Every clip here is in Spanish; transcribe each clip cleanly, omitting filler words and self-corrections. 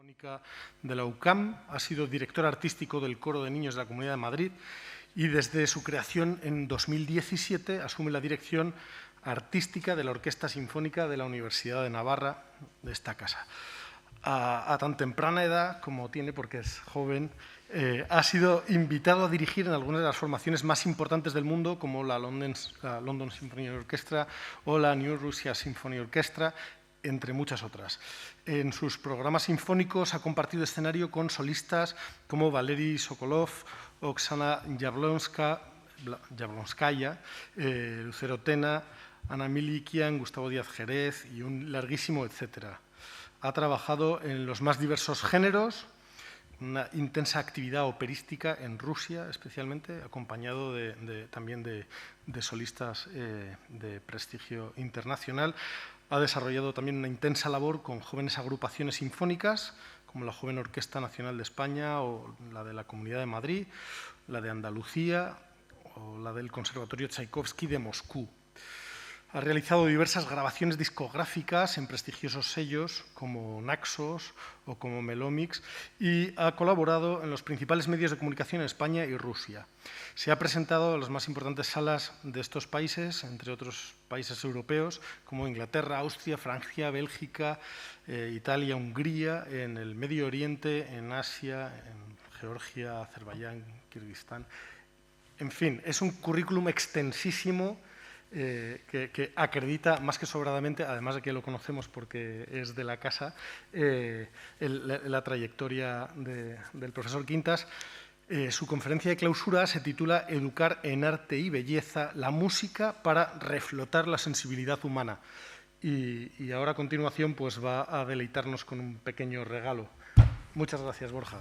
Sinfónica de la UCAM, ha sido director artístico del Coro de Niños de la Comunidad de Madrid y desde su creación en 2017 asume la dirección artística de la Orquesta Sinfónica de la Universidad de Navarra, de esta casa. A tan temprana edad como tiene, porque es joven, ha sido invitado a dirigir en algunas de las formaciones más importantes del mundo, como la London Symphony Orchestra o la New Russia Symphony Orchestra, entre muchas otras. En sus programas sinfónicos ha compartido escenario con solistas como Valery Sokolov, Oksana Yablonskaya, Lucero Tena, Ana Milikian, Gustavo Díaz Jerez y un larguísimo etcétera. Ha trabajado en los más diversos géneros, una intensa actividad operística en Rusia, especialmente, acompañado también de solistas de prestigio internacional. Ha desarrollado también una intensa labor con jóvenes agrupaciones sinfónicas, como la Joven Orquesta Nacional de España o la de la Comunidad de Madrid, la de Andalucía o la del Conservatorio Tchaikovsky de Moscú. Ha realizado diversas grabaciones discográficas en prestigiosos sellos como Naxos o como Melomix y ha colaborado en los principales medios de comunicación en España y Rusia. Se ha presentado en las más importantes salas de estos países, entre otros países europeos como Inglaterra, Austria, Francia, Bélgica, Italia, Hungría, en el Medio Oriente, en Asia, en Georgia, Azerbaiyán, Kirguistán. En fin, es un currículum extensísimo que acredita más que sobradamente, además de que lo conocemos porque es de la casa, la trayectoria del profesor Quintas. Su conferencia de clausura se titula Educar en arte y belleza, la música para reflotar la sensibilidad humana. Y ahora a continuación pues, va a deleitarnos con un pequeño regalo. Muchas gracias, Borja.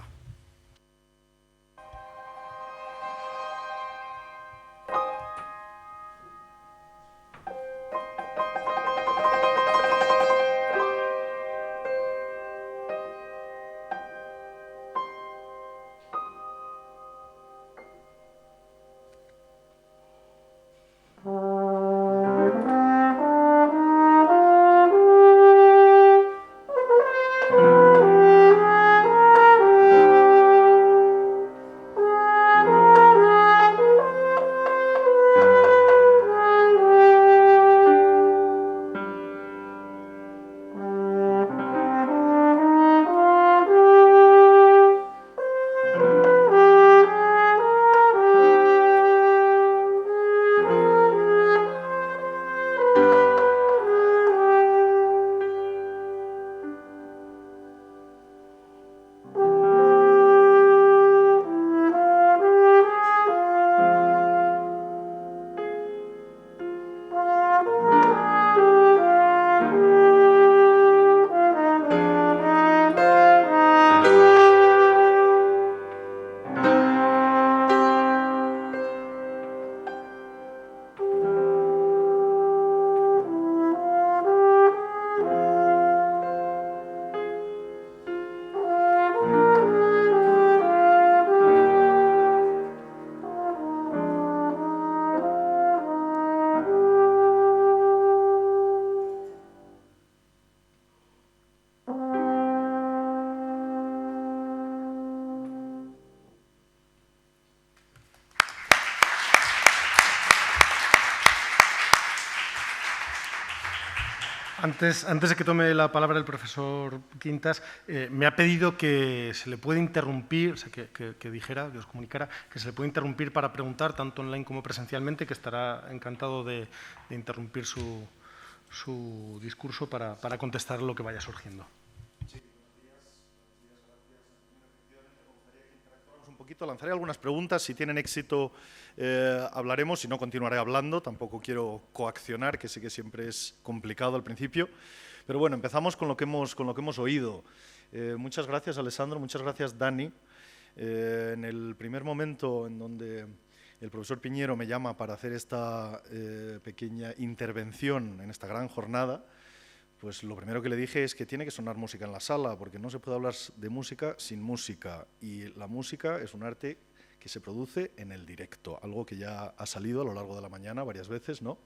Antes de que tome la palabra el profesor Quintas, me ha pedido que se le pueda interrumpir, o sea, que dijera, que os comunicara, que se le puede interrumpir para preguntar, tanto online como presencialmente, que estará encantado de interrumpir su discurso para contestar lo que vaya surgiendo. Sí, un poquito, lanzaré algunas preguntas, si tienen éxito hablaremos, si no continuaré hablando, tampoco quiero coaccionar, que sé que siempre es complicado al principio, pero bueno, empezamos con lo que hemos oído. Muchas gracias, Alessandro, muchas gracias, Dani. En el primer momento en donde el profesor Piñero me llama para hacer esta pequeña intervención en esta gran jornada, pues lo primero que le dije es que tiene que sonar música en la sala, porque no se puede hablar de música sin música, y la música es un arte que se produce en el directo, algo que ya ha salido a lo largo de la mañana varias veces, ¿no?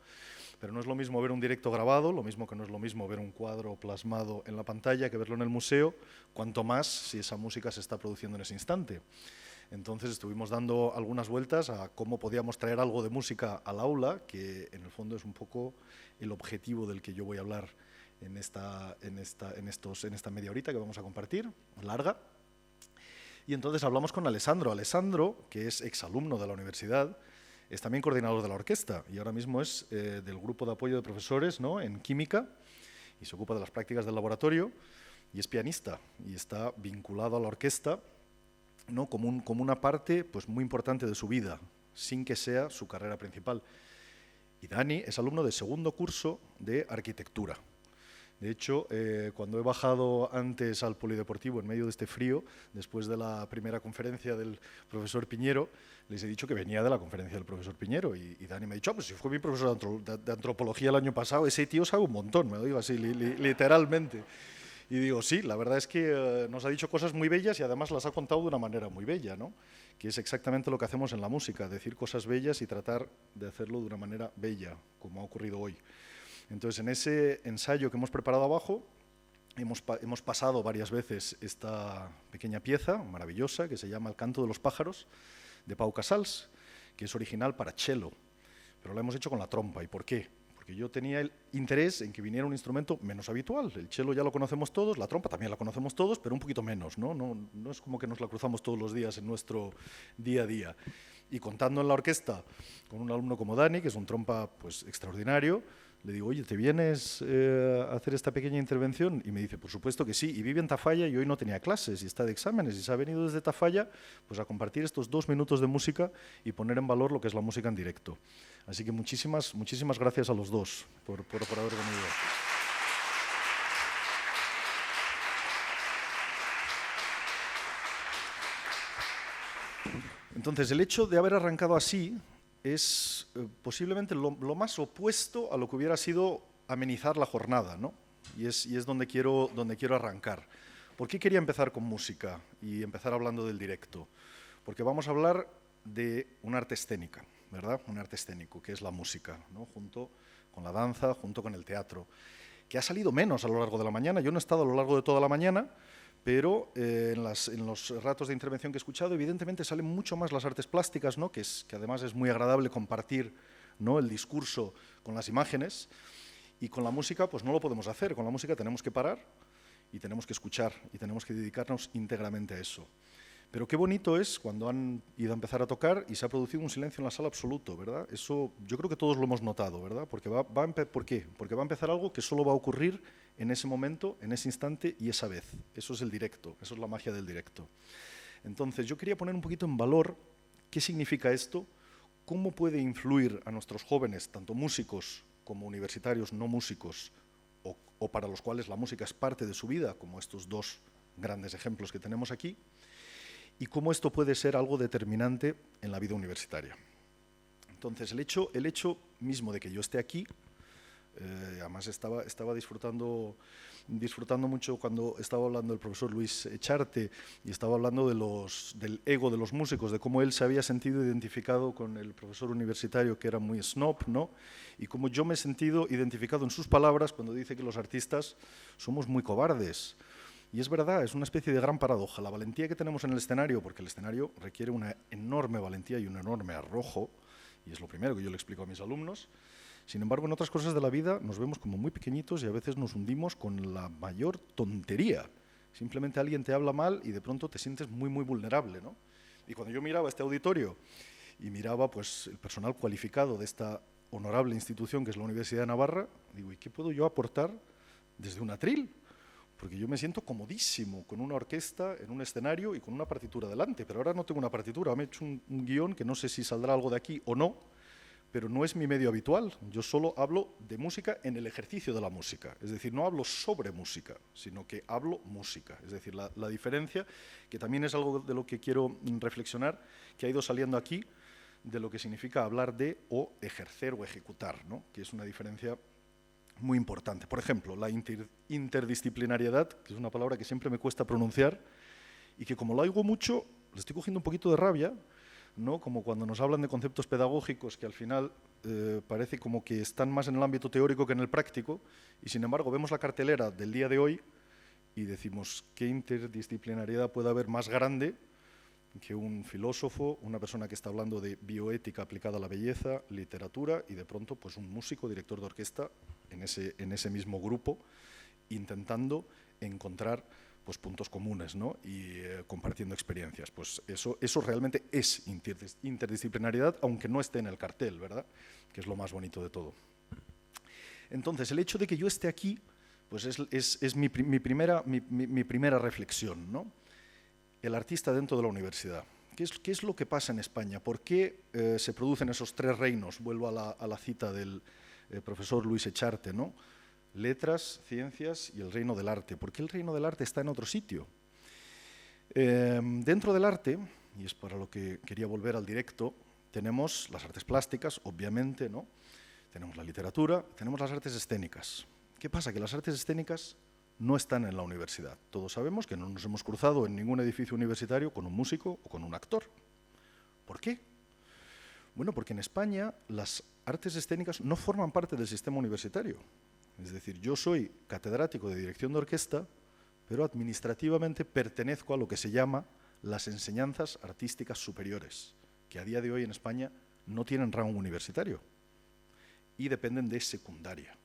pero no es lo mismo ver un directo grabado, lo mismo que no es lo mismo ver un cuadro plasmado en la pantalla que verlo en el museo, cuanto más si esa música se está produciendo en ese instante. Entonces estuvimos dando algunas vueltas a cómo podíamos traer algo de música al aula, que en el fondo es un poco el objetivo del que yo voy a hablar en esta media horita que vamos a compartir, larga. Y entonces hablamos con Alessandro. Alessandro, que es exalumno de la universidad, es también coordinador de la orquesta y ahora mismo es del grupo de apoyo de profesores, ¿no?, en química, y se ocupa de las prácticas del laboratorio, y es pianista y está vinculado a la orquesta, ¿no?, como una parte pues, muy importante de su vida, sin que sea su carrera principal. Y Dani es alumno de segundo curso de arquitectura. De hecho, cuando he bajado antes al polideportivo en medio de este frío, después de la primera conferencia del profesor Piñero, les he dicho que venía de la conferencia del profesor Piñero y Dani me ha dicho, pues si fue mi profesor de antropología el año pasado, ese tío sabe un montón, me lo digo así, literalmente. Y digo, sí, la verdad es que nos ha dicho cosas muy bellas y además las ha contado de una manera muy bella, ¿no?, que es exactamente lo que hacemos en la música, decir cosas bellas y tratar de hacerlo de una manera bella, como ha ocurrido hoy. Entonces, en ese ensayo que hemos preparado abajo, hemos pasado varias veces esta pequeña pieza maravillosa que se llama El canto de los pájaros, de Pau Casals, que es original para cello, pero la hemos hecho con la trompa. ¿Y por qué? Porque yo tenía el interés en que viniera un instrumento menos habitual. El cello ya lo conocemos todos, la trompa también la conocemos todos, pero un poquito menos, ¿no? No es como que nos la cruzamos todos los días en nuestro día a día. Y contando en la orquesta con un alumno como Dani, que es un trompa pues, extraordinario, le digo, oye, ¿te vienes a hacer esta pequeña intervención? Y me dice, por supuesto que sí, y vive en Tafalla y hoy no tenía clases y está de exámenes y se ha venido desde Tafalla pues, a compartir estos 2 minutos de música y poner en valor lo que es la música en directo. Así que muchísimas gracias a los dos por haber venido. Entonces, el hecho de haber arrancado así es posiblemente lo más opuesto a lo que hubiera sido amenizar la jornada, ¿no? Y es donde quiero arrancar. ¿Por qué quería empezar con música y empezar hablando del directo? Porque vamos a hablar de un arte escénica, ¿verdad? Un arte escénico, que es la música, ¿no?, junto con la danza, junto con el teatro, que ha salido menos a lo largo de la mañana. Yo no he estado a lo largo de toda la mañana, pero en los ratos de intervención que he escuchado, evidentemente salen mucho más las artes plásticas, ¿no?, que además es muy agradable compartir, ¿no?, el discurso con las imágenes, y con la música pues no lo podemos hacer. Con la música tenemos que parar y tenemos que escuchar y tenemos que dedicarnos íntegramente a eso. Pero qué bonito es cuando han ido a empezar a tocar y se ha producido un silencio en la sala absoluto, ¿verdad? Eso yo creo que todos lo hemos notado, ¿verdad? Porque ¿por qué? Porque va a empezar algo que solo va a ocurrir en ese momento, en ese instante y esa vez. Eso es el directo, eso es la magia del directo. Entonces, yo quería poner un poquito en valor qué significa esto, cómo puede influir a nuestros jóvenes, tanto músicos como universitarios no músicos, o para los cuales la música es parte de su vida, como estos 2 grandes ejemplos que tenemos aquí, y cómo esto puede ser algo determinante en la vida universitaria. Entonces, el hecho mismo de que yo esté aquí, además estaba disfrutando mucho cuando estaba hablando el profesor Luis Echarte y estaba hablando del ego de los músicos, de cómo él se había sentido identificado con el profesor universitario que era muy snob, ¿no?, y cómo yo me he sentido identificado en sus palabras cuando dice que los artistas somos muy cobardes. Y es verdad, es una especie de gran paradoja. La valentía que tenemos en el escenario, porque el escenario requiere una enorme valentía y un enorme arrojo, y es lo primero que yo le explico a mis alumnos. Sin embargo, en otras cosas de la vida nos vemos como muy pequeñitos y a veces nos hundimos con la mayor tontería. Simplemente alguien te habla mal y de pronto te sientes muy, muy vulnerable, ¿no? Y cuando yo miraba este auditorio y miraba pues, el personal cualificado de esta honorable institución que es la Universidad de Navarra, digo, ¿y qué puedo yo aportar desde un atril? Porque yo me siento comodísimo con una orquesta en un escenario y con una partitura delante, pero ahora no tengo una partitura, me he hecho un guión que no sé si saldrá algo de aquí o no, pero no es mi medio habitual. Yo solo hablo de música en el ejercicio de la música, es decir, no hablo sobre música, sino que hablo música. Es decir, la diferencia, que también es algo de lo que quiero reflexionar, que ha ido saliendo aquí, de lo que significa hablar de o ejercer o ejecutar, ¿no?, que es una diferencia muy importante. Por ejemplo, la interdisciplinariedad, que es una palabra que siempre me cuesta pronunciar y que como la oigo mucho, le estoy cogiendo un poquito de rabia, ¿no?, como cuando nos hablan de conceptos pedagógicos que al final parece como que están más en el ámbito teórico que en el práctico, y sin embargo vemos la cartelera del día de hoy y decimos, ¿qué interdisciplinariedad puede haber más grande que un filósofo, una persona que está hablando de bioética aplicada a la belleza, literatura, y de pronto pues un músico, director de orquesta en ese mismo grupo, intentando encontrar pues puntos comunes, ¿no? Y compartiendo experiencias? Pues eso realmente es interdisciplinariedad, aunque no esté en el cartel, ¿verdad? Que es lo más bonito de todo. Entonces, el hecho de que yo esté aquí, pues es mi primera reflexión, ¿no? El artista dentro de la universidad. ¿Qué es lo que pasa en España? ¿Por qué se producen esos tres reinos? Vuelvo a la cita del profesor Luis Echarte, ¿no? Letras, ciencias y el reino del arte. ¿Por qué el reino del arte está en otro sitio? Dentro del arte, y es para lo que quería volver al directo, tenemos las artes plásticas, obviamente, ¿no? Tenemos la literatura, tenemos las artes escénicas. ¿Qué pasa? Que las artes escénicas no están en la universidad. Todos sabemos que no nos hemos cruzado en ningún edificio universitario con un músico o con un actor. ¿Por qué? Bueno, porque en España las artes escénicas no forman parte del sistema universitario. Es decir, yo soy catedrático de dirección de orquesta, pero administrativamente pertenezco a lo que se llama las enseñanzas artísticas superiores, que a día de hoy en España no tienen rango universitario y dependen de secundaria.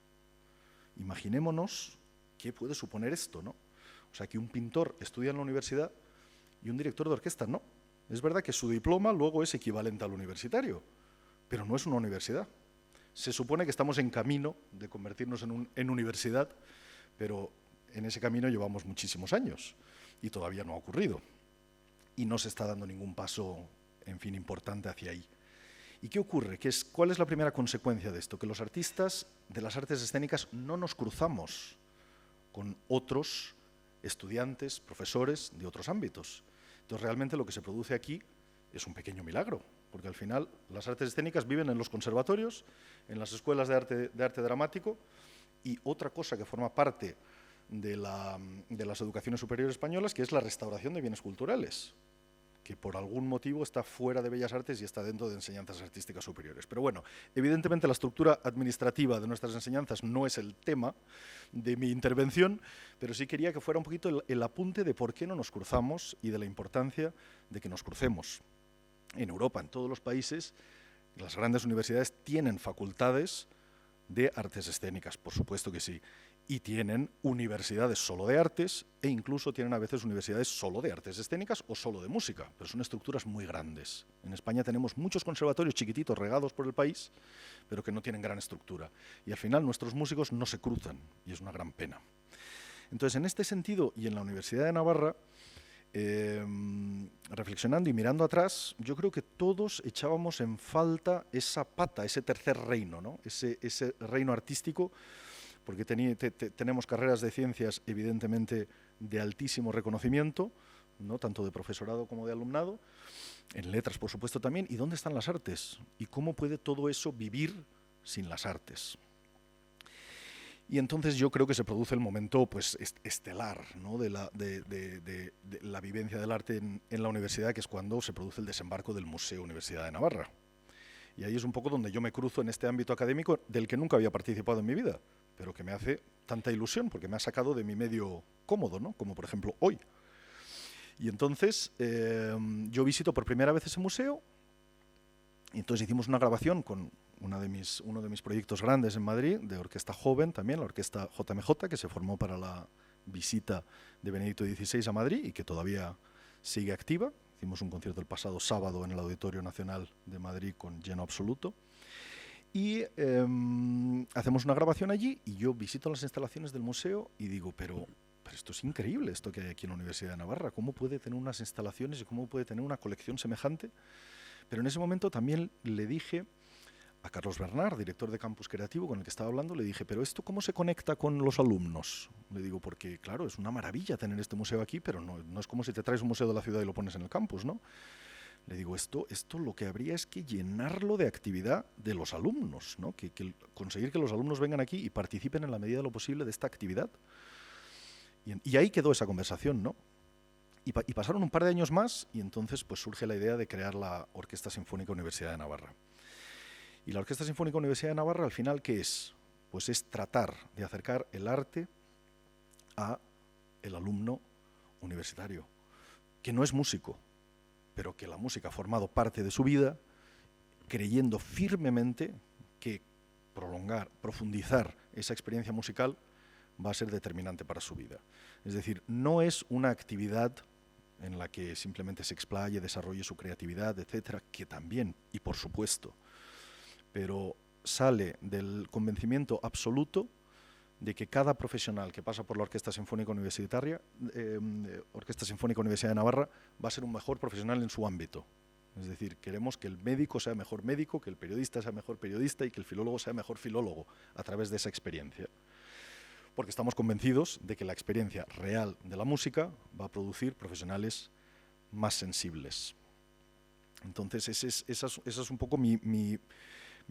Imaginémonos qué puede suponer esto, ¿no? O sea, que un pintor estudia en la universidad y un director de orquesta no. Es verdad que su diploma luego es equivalente al universitario, pero no es una universidad. Se supone que estamos en camino de convertirnos en universidad, pero en ese camino llevamos muchísimos años y todavía no ha ocurrido. Y no se está dando ningún paso, en fin, importante hacia ahí. ¿Y qué ocurre? ¿Cuál es la primera consecuencia de esto? Que los artistas de las artes escénicas no nos cruzamos con otros estudiantes, profesores de otros ámbitos. Entonces, realmente lo que se produce aquí es un pequeño milagro, porque al final las artes escénicas viven en los conservatorios, en las escuelas de arte dramático, y otra cosa que forma parte de las educaciones superiores españolas, que es la restauración de bienes culturales, que por algún motivo está fuera de Bellas Artes y está dentro de enseñanzas artísticas superiores. Pero bueno, evidentemente la estructura administrativa de nuestras enseñanzas no es el tema de mi intervención, pero sí quería que fuera un poquito el apunte de por qué no nos cruzamos y de la importancia de que nos crucemos. En Europa, en todos los países, las grandes universidades tienen facultades de artes escénicas, por supuesto que sí, y tienen universidades solo de artes e incluso tienen a veces universidades solo de artes escénicas o solo de música, pero son estructuras muy grandes. En España tenemos muchos conservatorios chiquititos regados por el país, pero que no tienen gran estructura. Y al final nuestros músicos no se cruzan y es una gran pena. Entonces, en este sentido y en la Universidad de Navarra, reflexionando y mirando atrás, yo creo que todos echábamos en falta esa pata, ese tercer reino, ¿no? Ese reino artístico, porque tenemos carreras de ciencias evidentemente de altísimo reconocimiento, ¿no? Tanto de profesorado como de alumnado, en letras por supuesto también. ¿Y dónde están las artes? ¿Y cómo puede todo eso vivir sin las artes? Y entonces yo creo que se produce el momento pues, estelar, ¿no? de la vivencia del arte en la universidad, que es cuando se produce el desembarco del Museo Universidad de Navarra. Y ahí es un poco donde yo me cruzo en este ámbito académico del que nunca había participado en mi vida, pero que me hace tanta ilusión porque me ha sacado de mi medio cómodo, ¿no? Como por ejemplo hoy. Y entonces yo visito por primera vez ese museo y entonces hicimos una grabación con uno de mis proyectos grandes en Madrid, de orquesta joven también, la orquesta JMJ, que se formó para la visita de Benedicto XVI a Madrid y que todavía sigue activa. Hicimos un concierto el pasado sábado en el Auditorio Nacional de Madrid con lleno absoluto. Y hacemos una grabación allí y yo visito las instalaciones del museo y digo, pero esto es increíble, esto que hay aquí en la Universidad de Navarra. ¿Cómo puede tener unas instalaciones y cómo puede tener una colección semejante? Pero en ese momento también le dije a Carlos Bernard, director de Campus Creativo, con el que estaba hablando, le dije, ¿pero esto cómo se conecta con los alumnos? Le digo, porque claro, es una maravilla tener este museo aquí, pero no es como si te traes un museo de la ciudad y lo pones en el campus, ¿no? Le digo, esto lo que habría es que llenarlo de actividad de los alumnos, ¿no? Conseguir que los alumnos vengan aquí y participen en la medida de lo posible de esta actividad. Y ahí quedó esa conversación, ¿no? Y pasaron un par de años más y entonces pues surge la idea de crear la Orquesta Sinfónica Universidad de Navarra. Y la Orquesta Sinfónica Universidad de Navarra, al final, ¿qué es? Pues es tratar de acercar el arte a el alumno universitario, que no es músico, pero que la música ha formado parte de su vida, creyendo firmemente que profundizar esa experiencia musical va a ser determinante para su vida. Es decir, no es una actividad en la que simplemente se explaye, desarrolle su creatividad, etcétera, que también, y por supuesto, pero sale del convencimiento absoluto de que cada profesional que pasa por la Orquesta Sinfónica Universidad de Navarra va a ser un mejor profesional en su ámbito. Es decir, queremos que el médico sea mejor médico, que el periodista sea mejor periodista y que el filólogo sea mejor filólogo a través de esa experiencia. Porque estamos convencidos de que la experiencia real de la música va a producir profesionales más sensibles. Entonces, esa es un poco mi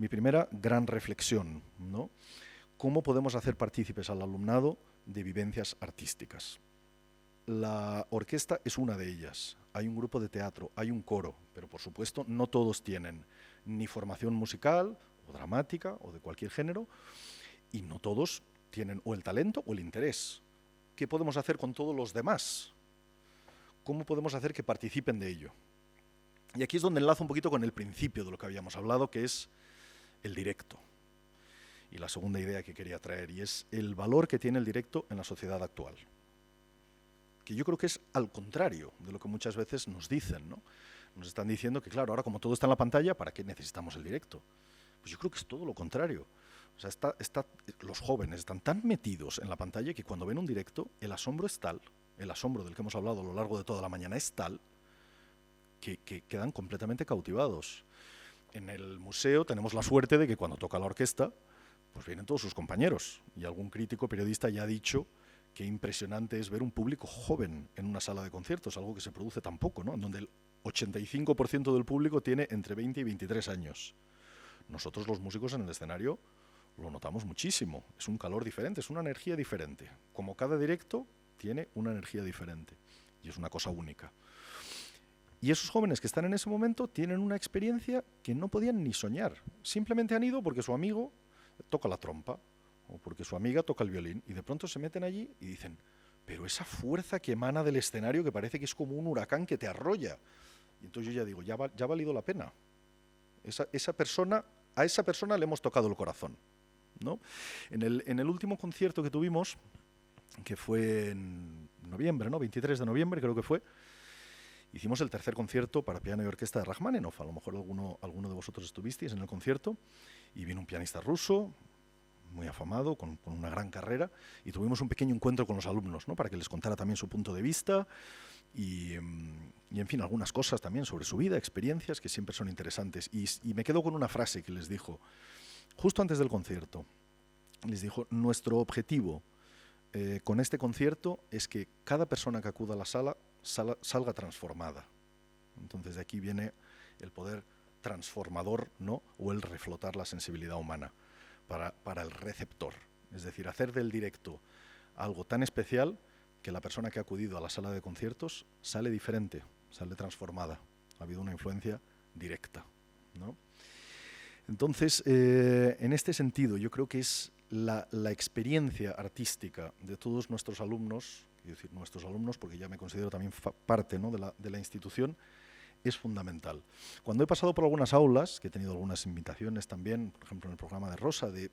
primera gran reflexión, ¿no? ¿Cómo podemos hacer partícipes al alumnado de vivencias artísticas? La orquesta es una de ellas. Hay un grupo de teatro, hay un coro, pero por supuesto no todos tienen ni formación musical o dramática o de cualquier género, y no todos tienen o el talento o el interés. ¿Qué podemos hacer con todos los demás? ¿Cómo podemos hacer que participen de ello? Y aquí es donde enlazo un poquito con el principio de lo que habíamos hablado, que es el directo. Y la segunda idea que quería traer, y es el valor que tiene el directo en la sociedad actual. Que yo creo que es al contrario de lo que muchas veces nos dicen, ¿no? Nos están diciendo que, claro, ahora como todo está en la pantalla, ¿para qué necesitamos el directo? Pues yo creo que es todo lo contrario. O sea, los jóvenes están tan metidos en la pantalla que cuando ven un directo, el asombro es tal, el asombro del que hemos hablado a lo largo de toda la mañana es tal, que quedan completamente cautivados. En el museo tenemos la suerte de que cuando toca la orquesta, pues vienen todos sus compañeros. Y algún crítico periodista ya ha dicho qué impresionante es ver un público joven en una sala de conciertos, algo que se produce tan poco, ¿no? En donde el 85% del público tiene entre 20 y 23 años. Nosotros los músicos en el escenario lo notamos muchísimo. Es un calor diferente, es una energía diferente. Como cada directo tiene una energía diferente. Y es una cosa única. Y esos jóvenes que están en ese momento tienen una experiencia que no podían ni soñar. Simplemente han ido porque su amigo toca la trompa o porque su amiga toca el violín, y de pronto se meten allí y dicen, pero esa fuerza que emana del escenario, que parece que es como un huracán que te arrolla. Y entonces yo ya digo, ya ha valido la pena. A esa persona le hemos tocado el corazón, ¿no? En el último concierto que tuvimos, que fue en noviembre, ¿no? 23 de noviembre creo que fue, hicimos el tercer concierto para piano y orquesta de Rachmaninoff. A lo mejor alguno de vosotros estuvisteis en el concierto, y vino un pianista ruso, muy afamado, con una gran carrera, y tuvimos un pequeño encuentro con los alumnos, ¿no? Para que les contara también su punto de vista y en fin, algunas cosas también sobre su vida, experiencias que siempre son interesantes. Y me quedo con una frase que les dijo, justo antes del concierto, les dijo, nuestro objetivo con este concierto es que cada persona que acuda a la sala salga transformada. Entonces de aquí viene el poder transformador, ¿no? O el reflotar la sensibilidad humana para el receptor. Es decir, hacer del directo algo tan especial que la persona que ha acudido a la sala de conciertos sale diferente, sale transformada. Ha habido una influencia directa, ¿no? Entonces, en este sentido, yo creo que es la experiencia artística de todos nuestros alumnos, quiero decir nuestros alumnos porque ya me considero también parte, ¿no? de la institución, es fundamental. Cuando he pasado por algunas aulas, que he tenido algunas invitaciones también, por ejemplo en el programa de Rosa, de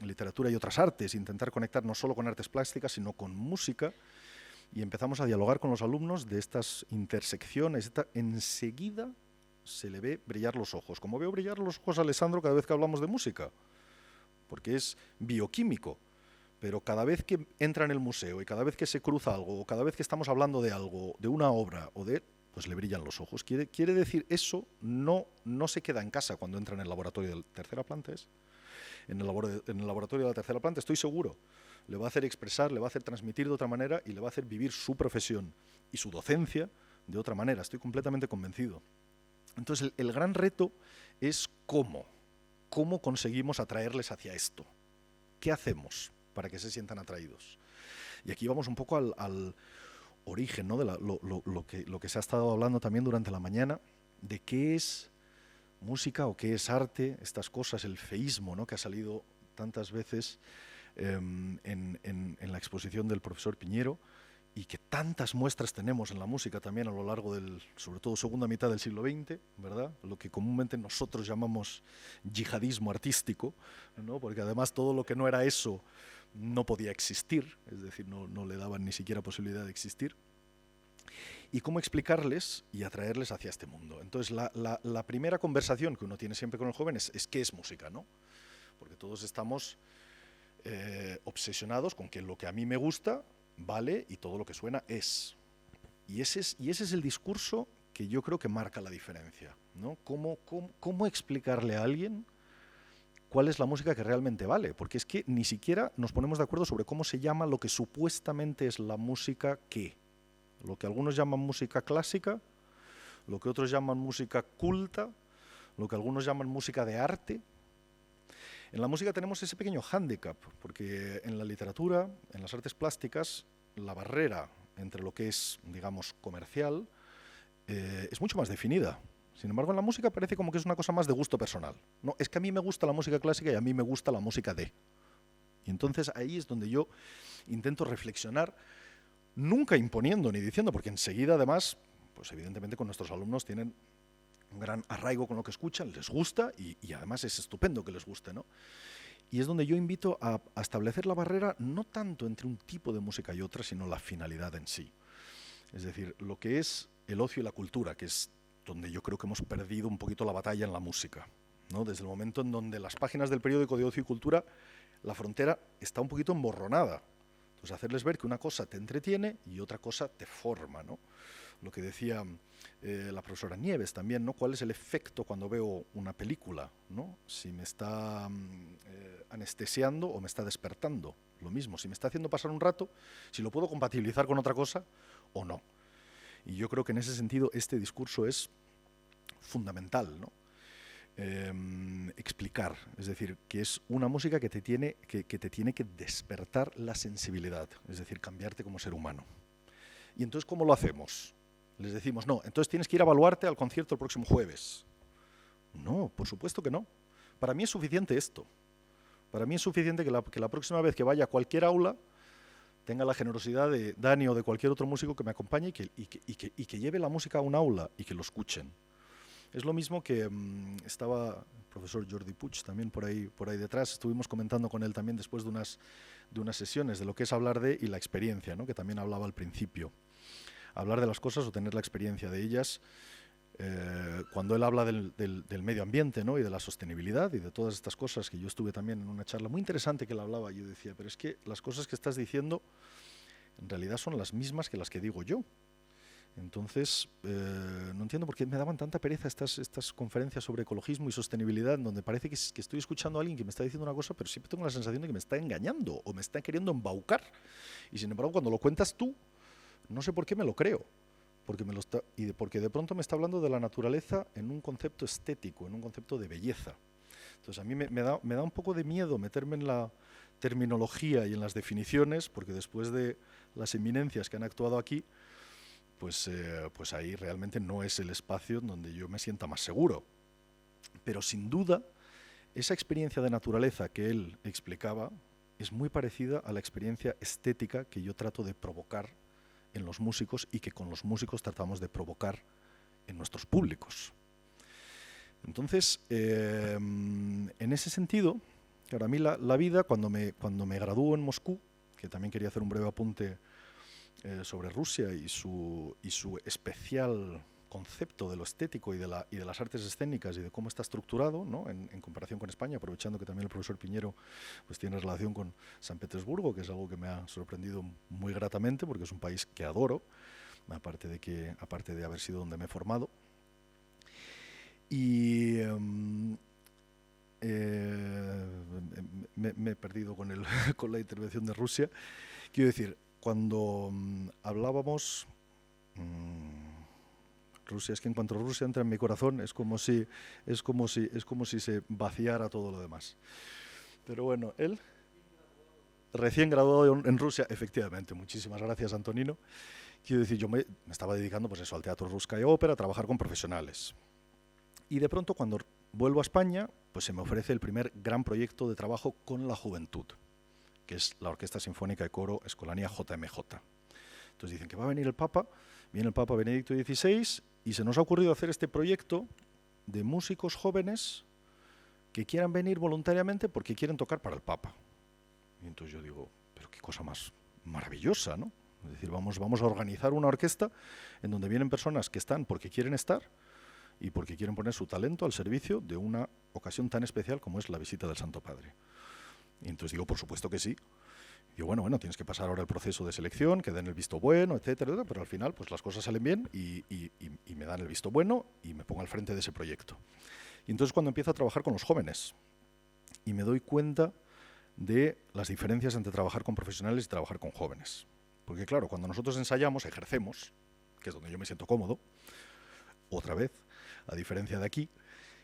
literatura y otras artes, intentar conectar no solo con artes plásticas, sino con música, y empezamos a dialogar con los alumnos de estas intersecciones, enseguida se le ve brillar los ojos, como veo brillar los ojos a Alessandro cada vez que hablamos de música, porque es bioquímico, pero cada vez que entra en el museo y cada vez que se cruza algo, o cada vez que estamos hablando de algo, de una obra, pues le brillan los ojos. Quiere decir, eso no se queda en casa cuando entra en el laboratorio de la tercera planta. En el laboratorio de la tercera planta, estoy seguro, le va a hacer expresar, le va a hacer transmitir de otra manera y le va a hacer vivir su profesión y su docencia de otra manera. Estoy completamente convencido. Entonces, el gran reto es cómo conseguimos atraerles hacia esto. ¿Qué hacemos para que se sientan atraídos? Y aquí vamos un poco al origen, ¿no? De lo que se ha estado hablando también durante la mañana, de qué es música o qué es arte, estas cosas, el feísmo, ¿no?, que ha salido tantas veces en la exposición del profesor Piñero, y que tantas muestras tenemos en la música también a lo largo del, sobre todo, segunda mitad del siglo XX, ¿verdad? Lo que comúnmente nosotros llamamos yihadismo artístico, ¿no?, porque además todo lo que no era eso no podía existir, es decir, no le daban ni siquiera posibilidad de existir. Y cómo explicarles y atraerles hacia este mundo. Entonces, la primera conversación que uno tiene siempre con el joven es ¿qué es música?, ¿no? Porque todos estamos obsesionados con que lo que a mí me gusta vale y todo lo que suena es. Y ese es el discurso que yo creo que marca la diferencia, ¿no? ¿Cómo explicarle a alguien cuál es la música que realmente vale? Porque es que ni siquiera nos ponemos de acuerdo sobre cómo se llama lo que supuestamente es la música que. Lo que algunos llaman música clásica, lo que otros llaman música culta, lo que algunos llaman música de arte. En la música tenemos ese pequeño hándicap, porque en la literatura, en las artes plásticas, la barrera entre lo que es, digamos, comercial, es mucho más definida. Sin embargo, en la música parece como que es una cosa más de gusto personal. No, es que a mí me gusta la música clásica y a mí me gusta la música de. Y entonces ahí es donde yo intento reflexionar, nunca imponiendo ni diciendo, porque enseguida además, pues evidentemente con nuestros alumnos tienen un gran arraigo con lo que escuchan, les gusta y además es estupendo que les guste, ¿no? Y es donde yo invito a establecer la barrera no tanto entre un tipo de música y otra, sino la finalidad en sí. Es decir, lo que es el ocio y la cultura, que es donde yo creo que hemos perdido un poquito la batalla en la música, ¿no? Desde el momento en donde las páginas del periódico de ocio y cultura, la frontera está un poquito emborronada. Entonces, hacerles ver que una cosa te entretiene y otra cosa te forma, ¿no? Lo que decía la profesora Nieves también, ¿no? ¿Cuál es el efecto cuando veo una película, ¿no? Si me está anestesiando o me está despertando. Lo mismo, si me está haciendo pasar un rato, si lo puedo compatibilizar con otra cosa o no. Y yo creo que en ese sentido este discurso es fundamental, ¿no? Explicar, es decir, que es una música que te tiene que despertar la sensibilidad, es decir, cambiarte como ser humano. Y entonces, ¿cómo lo hacemos? Les decimos, no, entonces tienes que ir a evaluarte al concierto el próximo jueves. No, por supuesto que no. Para mí es suficiente esto. Para mí es suficiente que la próxima vez que vaya a cualquier aula tenga la generosidad de Dani o de cualquier otro músico que me acompañe y que lleve la música a un aula y que lo escuchen. Es lo mismo que estaba el profesor Jordi Puig también por ahí detrás. Estuvimos comentando con él también después de unas sesiones de lo que es hablar de y la experiencia, ¿no?, que también hablaba al principio. Hablar de las cosas o tener la experiencia de ellas. Cuando él habla del medio ambiente, ¿no?, y de la sostenibilidad y de todas estas cosas, que yo estuve también en una charla muy interesante que él hablaba, yo decía, pero es que las cosas que estás diciendo en realidad son las mismas que las que digo yo. Entonces, no entiendo por qué me daban tanta pereza estas conferencias sobre ecologismo y sostenibilidad, en donde parece que estoy escuchando a alguien que me está diciendo una cosa, pero siempre tengo la sensación de que me está engañando o me está queriendo embaucar. Y sin embargo, cuando lo cuentas tú, no sé por qué me lo creo, porque de pronto me está hablando de la naturaleza en un concepto estético, en un concepto de belleza. Entonces, a mí me da un poco de miedo meterme en la terminología y en las definiciones, porque después de las eminencias que han actuado aquí, pues ahí realmente no es el espacio en donde yo me sienta más seguro. Pero sin duda, esa experiencia de naturaleza que él explicaba es muy parecida a la experiencia estética que yo trato de provocar en los músicos y que con los músicos tratamos de provocar en nuestros públicos. Entonces, en ese sentido, para mí la vida, cuando me gradúo en Moscú, que también quería hacer un breve apunte sobre Rusia y su especial concepto de lo estético y de las artes escénicas y de cómo está estructurado, ¿no?, en comparación con España, aprovechando que también el profesor Piñero pues tiene relación con San Petersburgo, que es algo que me ha sorprendido muy gratamente, porque es un país que adoro, aparte de haber sido donde me he formado. Y me he perdido con la intervención de Rusia. Quiero decir, cuando hablábamos, Rusia, es que en cuanto Rusia entra en mi corazón es como si se vaciara todo lo demás. Pero bueno, él, recién graduado en Rusia, efectivamente, muchísimas gracias, Antonino. Quiero decir, yo me estaba dedicando pues eso, al teatro Ruskaya Ópera, a trabajar con profesionales. Y de pronto, cuando vuelvo a España, pues se me ofrece el primer gran proyecto de trabajo con la juventud, que es la Orquesta Sinfónica de Coro Escolanía JMJ. Entonces dicen que va a venir el Papa, viene el Papa Benedicto XVI, y se nos ha ocurrido hacer este proyecto de músicos jóvenes que quieran venir voluntariamente porque quieren tocar para el Papa. Y entonces yo digo, pero qué cosa más maravillosa, ¿no? Es decir, vamos a organizar una orquesta en donde vienen personas que están porque quieren estar y porque quieren poner su talento al servicio de una ocasión tan especial como es la visita del Santo Padre. Y entonces digo, por supuesto que sí. Y digo, bueno, tienes que pasar ahora el proceso de selección, que den el visto bueno, etcétera, etcétera, pero al final pues las cosas salen bien y me dan el visto bueno y me pongo al frente de ese proyecto. Y entonces cuando empiezo a trabajar con los jóvenes y me doy cuenta de las diferencias entre trabajar con profesionales y trabajar con jóvenes. Porque claro, cuando nosotros ensayamos, ejercemos, que es donde yo me siento cómodo, otra vez, a diferencia de aquí,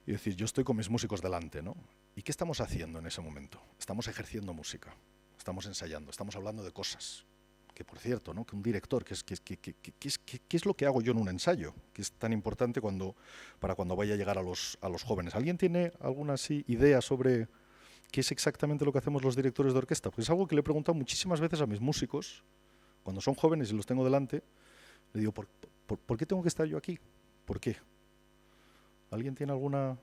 y decir, yo estoy con mis músicos delante, ¿no? ¿Y qué estamos haciendo en ese momento? Estamos ejerciendo música, estamos ensayando, estamos hablando de cosas. Que por cierto, ¿no? Que un director, ¿qué es lo que hago yo en un ensayo? Que es tan importante para cuando vaya a llegar a los jóvenes. ¿Alguien tiene alguna idea sobre qué es exactamente lo que hacemos los directores de orquesta? Porque es algo que le he preguntado muchísimas veces a mis músicos, cuando son jóvenes y los tengo delante, le digo, ¿por qué tengo que estar yo aquí? ¿Por qué? ¿Alguien tiene alguna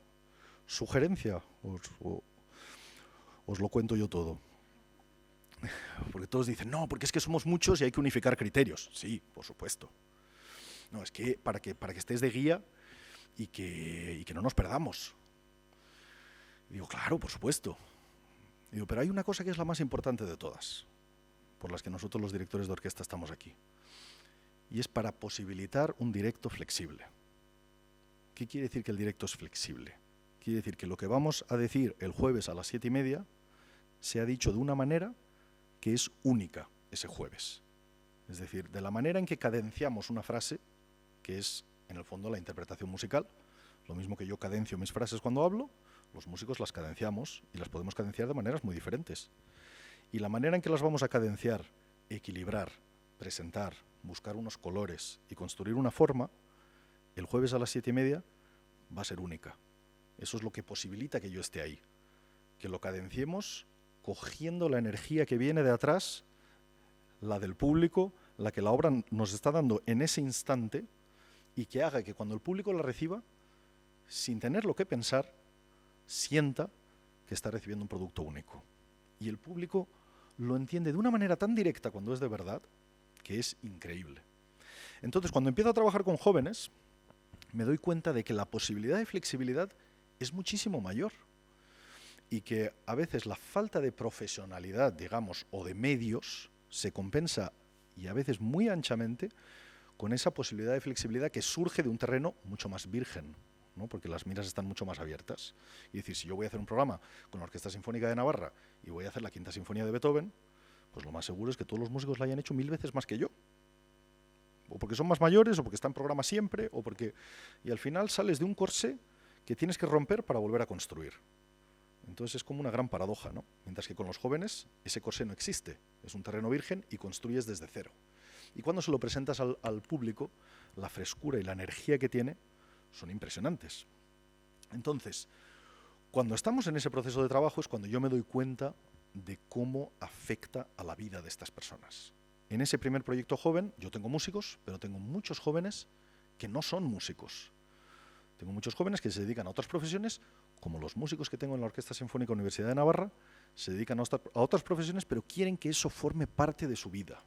sugerencia? Os lo cuento yo todo. Porque todos dicen, no, porque es que somos muchos y hay que unificar criterios. Sí, por supuesto. No, es que para que estés de guía y que no nos perdamos. Digo, claro, por supuesto. Digo, pero hay una cosa que es la más importante de todas, por las que nosotros los directores de orquesta estamos aquí. Y es para posibilitar un directo flexible. ¿Qué quiere decir que el directo es flexible? Quiere decir que lo que vamos a decir el jueves a las 7:30 se ha dicho de una manera que es única ese jueves. Es decir, de la manera en que cadenciamos una frase, que es en el fondo la interpretación musical, lo mismo que yo cadencio mis frases cuando hablo, los músicos las cadenciamos y las podemos cadenciar de maneras muy diferentes. Y la manera en que las vamos a cadenciar, equilibrar, presentar, buscar unos colores y construir una forma, el jueves a las 7:30 va a ser única. Eso es lo que posibilita que yo esté ahí. Que lo cadenciemos cogiendo la energía que viene de atrás, la del público, la que la obra nos está dando en ese instante, y que haga que cuando el público la reciba, sin tener lo que pensar, sienta que está recibiendo un producto único. Y el público lo entiende de una manera tan directa cuando es de verdad, que es increíble. Entonces, cuando empiezo a trabajar con jóvenes, me doy cuenta de que la posibilidad de flexibilidad es muchísimo mayor y que a veces la falta de profesionalidad, digamos, o de medios, se compensa, y a veces muy anchamente, con esa posibilidad de flexibilidad que surge de un terreno mucho más virgen, ¿no? Porque las miras están mucho más abiertas. Y decir, si yo voy a hacer un programa con la Orquesta Sinfónica de Navarra y voy a hacer la Quinta Sinfonía de Beethoven, pues lo más seguro es que todos los músicos la hayan hecho 1000 veces más que yo. O porque son más mayores, o porque están en programa siempre, o porque... Y al final sales de un corsé que tienes que romper para volver a construir. Entonces es como una gran paradoja, ¿no? Mientras que con los jóvenes ese corsé no existe, es un terreno virgen y construyes desde cero. Y cuando se lo presentas al público, la frescura y la energía que tiene son impresionantes. Entonces, cuando estamos en ese proceso de trabajo es cuando yo me doy cuenta de cómo afecta a la vida de estas personas. En ese primer proyecto joven, yo tengo músicos, pero tengo muchos jóvenes que no son músicos. Tengo muchos jóvenes que se dedican a otras profesiones, como los músicos que tengo en la Orquesta Sinfónica Universidad de Navarra, se dedican a otras profesiones, pero quieren que eso forme parte de su vida.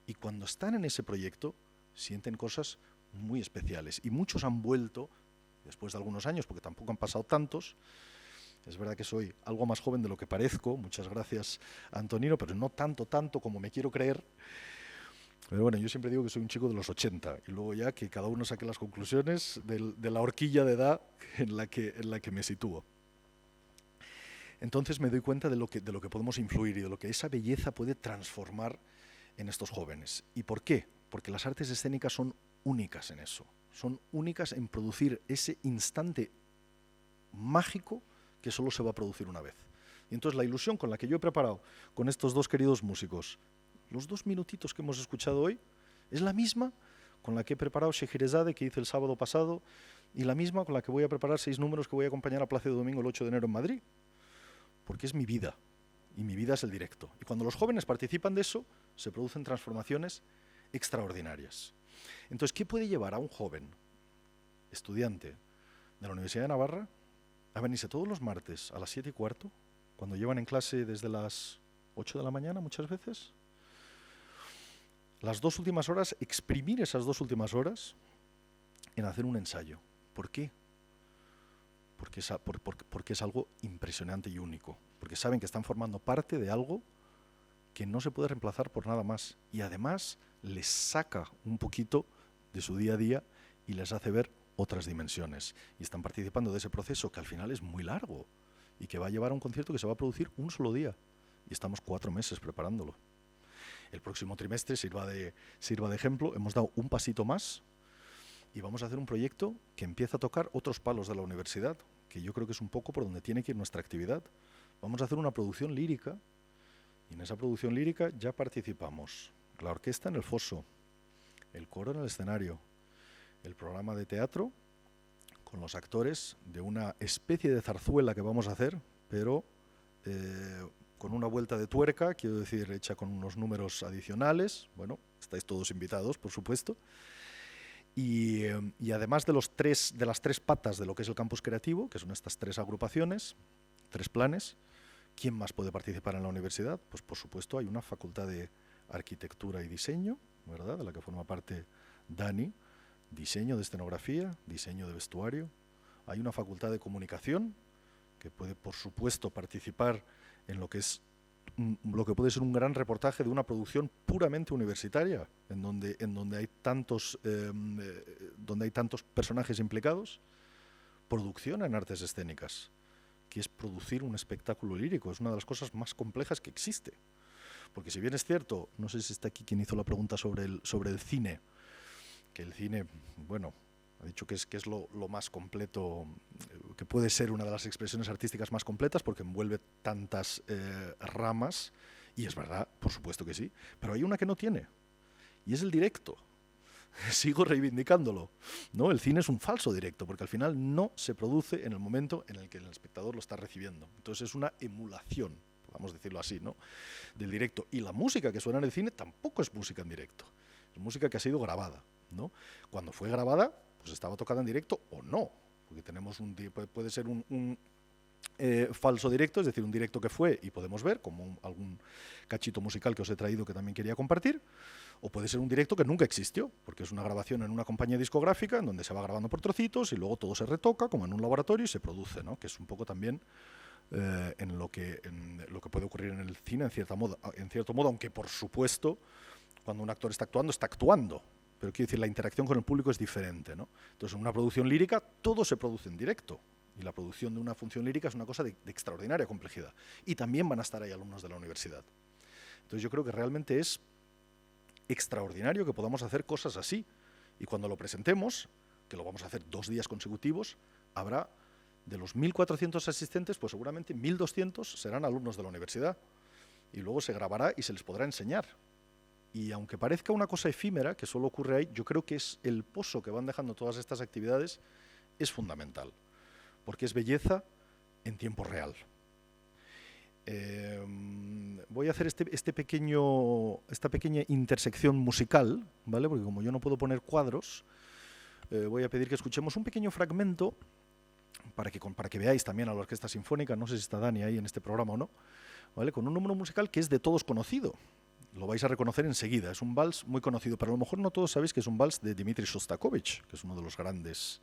Y cuando están en ese proyecto, sienten cosas muy especiales. Y muchos han vuelto, después de algunos años, porque tampoco han pasado tantos. Es verdad que soy algo más joven de lo que parezco, muchas gracias Antonino, pero no tanto como me quiero creer. Pero bueno, yo siempre digo que soy un chico de los 80 y luego ya que cada uno saque las conclusiones de la horquilla de edad en la que me sitúo. Entonces me doy cuenta de lo que podemos influir y de lo que esa belleza puede transformar en estos jóvenes. ¿Y por qué? Porque las artes escénicas son únicas en eso. Son únicas en producir ese instante mágico que solo se va a producir una vez. Y entonces la ilusión con la que yo he preparado con estos dos queridos músicos, los 2 minutitos que hemos escuchado hoy, es la misma con la que he preparado Scheherazade, que hice el sábado pasado, y la misma con la que voy a preparar 6 números que voy a acompañar a Plácido Domingo el 8 de enero en Madrid. Porque es mi vida, y mi vida es el directo. Y cuando los jóvenes participan de eso, se producen transformaciones extraordinarias. Entonces, ¿qué puede llevar a un joven estudiante de la Universidad de Navarra a venirse todos los martes a las 7:15, cuando llevan en clase desde las 8 de la mañana muchas veces? Las 2 últimas horas, exprimir esas 2 últimas horas en hacer un ensayo. ¿Por qué? Porque es algo impresionante y único. Porque saben que están formando parte de algo que no se puede reemplazar por nada más. Y además les saca un poquito de su día a día y les hace ver otras dimensiones. Y están participando de ese proceso que al final es muy largo y que va a llevar a un concierto que se va a producir un solo día. Y estamos 4 meses preparándolo. El próximo trimestre sirva de ejemplo. Hemos dado un pasito más y vamos a hacer un proyecto que empieza a tocar otros palos de la universidad, que yo creo que es un poco por donde tiene que ir nuestra actividad. Vamos a hacer una producción lírica y en esa producción lírica ya participamos la orquesta en el foso, el coro en el escenario, el programa de teatro con los actores de una especie de zarzuela que vamos a hacer, pero con una vuelta de tuerca, quiero decir, hecha con unos números adicionales. Bueno, estáis todos invitados, por supuesto. Y además de las 3 patas de lo que es el campus creativo, que son estas 3 agrupaciones, 3 planes, ¿quién más puede participar en la universidad? Pues por supuesto hay una facultad de arquitectura y diseño, ¿verdad?, de la que forma parte Dani, diseño de escenografía, diseño de vestuario. Hay una facultad de comunicación que puede, por supuesto, participar en lo que puede ser un gran reportaje de una producción puramente universitaria, en donde hay tantos personajes implicados. Producción en artes escénicas, que es producir un espectáculo lírico, es una de las cosas más complejas que existe. Porque si bien es cierto, no sé si está aquí quien hizo la pregunta sobre el cine, que el cine, bueno, ha dicho que es lo más completo, que puede ser una de las expresiones artísticas más completas porque envuelve tantas ramas, y es verdad, por supuesto que sí, pero hay una que no tiene, y es el directo. Sigo reivindicándolo, ¿no? El cine es un falso directo, porque al final no se produce en el momento en el que el espectador lo está recibiendo. Entonces es una emulación, podemos decirlo así, ¿no?, del directo. Y la música que suena en el cine tampoco es música en directo, es música que ha sido grabada, ¿no? Cuando fue grabada, pues estaba tocada en directo o no, porque puede ser un falso directo, es decir, un directo que fue y podemos ver, como algún cachito musical que os he traído que también quería compartir, o puede ser un directo que nunca existió, porque es una grabación en una compañía discográfica en donde se va grabando por trocitos y luego todo se retoca, como en un laboratorio, y se produce, ¿no?, que es un poco también en lo que puede ocurrir en el cine, en cierto modo, aunque por supuesto, cuando un actor está actuando, pero quiero decir, la interacción con el público es diferente, ¿no? Entonces, en una producción lírica todo se produce en directo, y la producción de una función lírica es una cosa de extraordinaria complejidad, y también van a estar ahí alumnos de la universidad. Entonces yo creo que realmente es extraordinario que podamos hacer cosas así, y cuando lo presentemos, que lo vamos a hacer 2 días consecutivos, habrá, de los 1.400 asistentes, pues seguramente 1.200 serán alumnos de la universidad, y luego se grabará y se les podrá enseñar. Y aunque parezca una cosa efímera, que solo ocurre ahí, yo creo que es el pozo que van dejando todas estas actividades, es fundamental, porque es belleza en tiempo real. Voy a hacer esta pequeña intersección musical, ¿vale?, porque como yo no puedo poner cuadros, voy a pedir que escuchemos un pequeño fragmento para que veáis también a la Orquesta Sinfónica, no sé si está Dani ahí en este programa o no, ¿vale?, con un número musical que es de todos conocido. Lo vais a reconocer enseguida, es un vals muy conocido, pero a lo mejor no todos sabéis que es un vals de Dmitri Shostakovich, que es uno de los grandes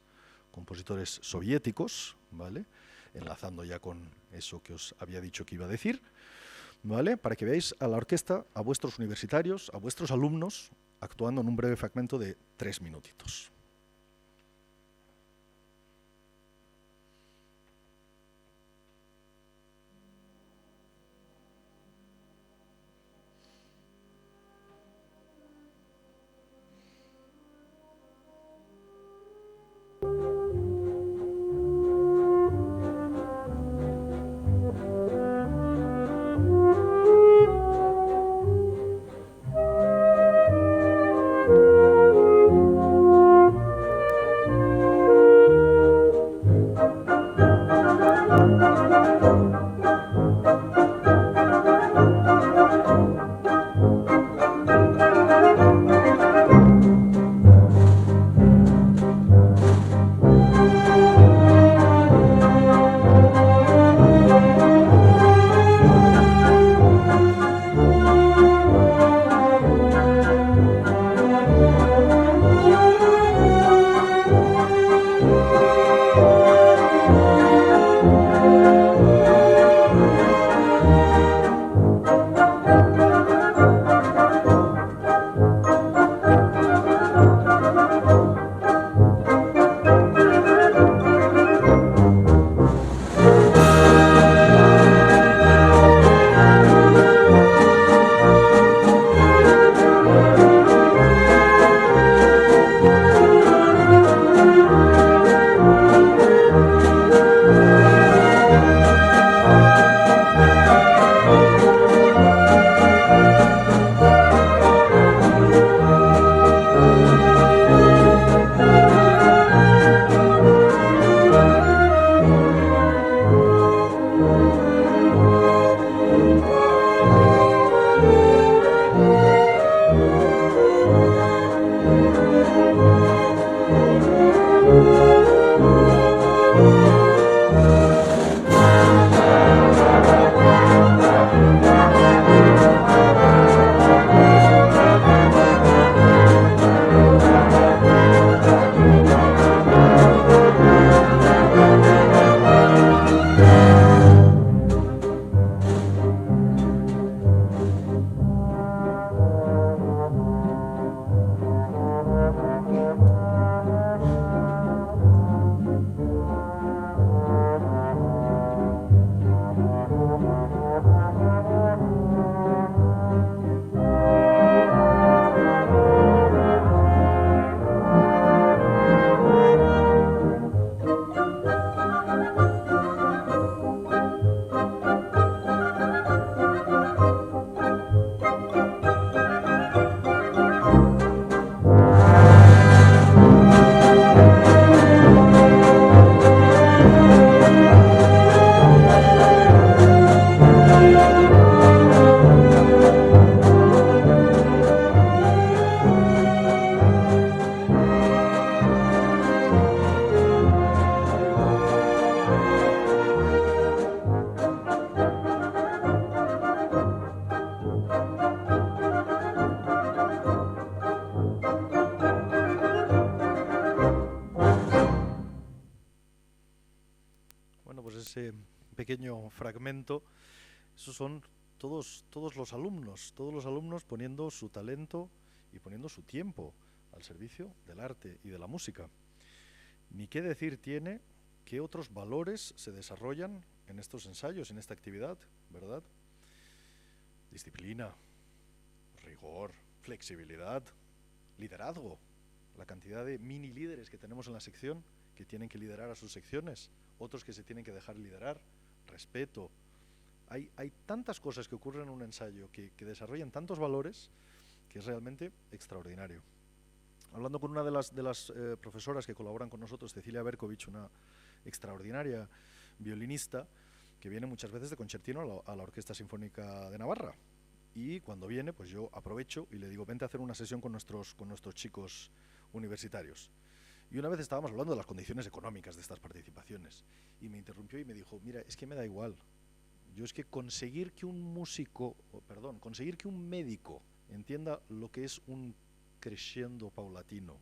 compositores soviéticos, ¿vale?, enlazando ya con eso que os había dicho que iba a decir, ¿vale?, para que veáis a la orquesta, a vuestros universitarios, a vuestros alumnos, actuando en un breve fragmento de 3 minutitos. ese pequeño fragmento, esos son todos los alumnos poniendo su talento y poniendo su tiempo al servicio del arte y de la música. Ni qué decir tiene qué otros valores se desarrollan en estos ensayos, en esta actividad, ¿verdad? Disciplina, rigor, flexibilidad, liderazgo, la cantidad de mini líderes que tenemos en la sección que tienen que liderar a sus secciones, otros que se tienen que dejar liderar, respeto. Hay tantas cosas que ocurren en un ensayo que desarrollan tantos valores que es realmente extraordinario. Hablando con una de las profesoras que colaboran con nosotros, Cecilia Berkovich, una extraordinaria violinista que viene muchas veces de concertino a la Orquesta Sinfónica de Navarra. Y cuando viene, pues yo aprovecho y le digo, vente a hacer una sesión con nuestros chicos universitarios. Y una vez estábamos hablando de las condiciones económicas de estas participaciones y me interrumpió y me dijo, mira, es que me da igual. Yo es que conseguir que un médico entienda lo que es un crescendo paulatino,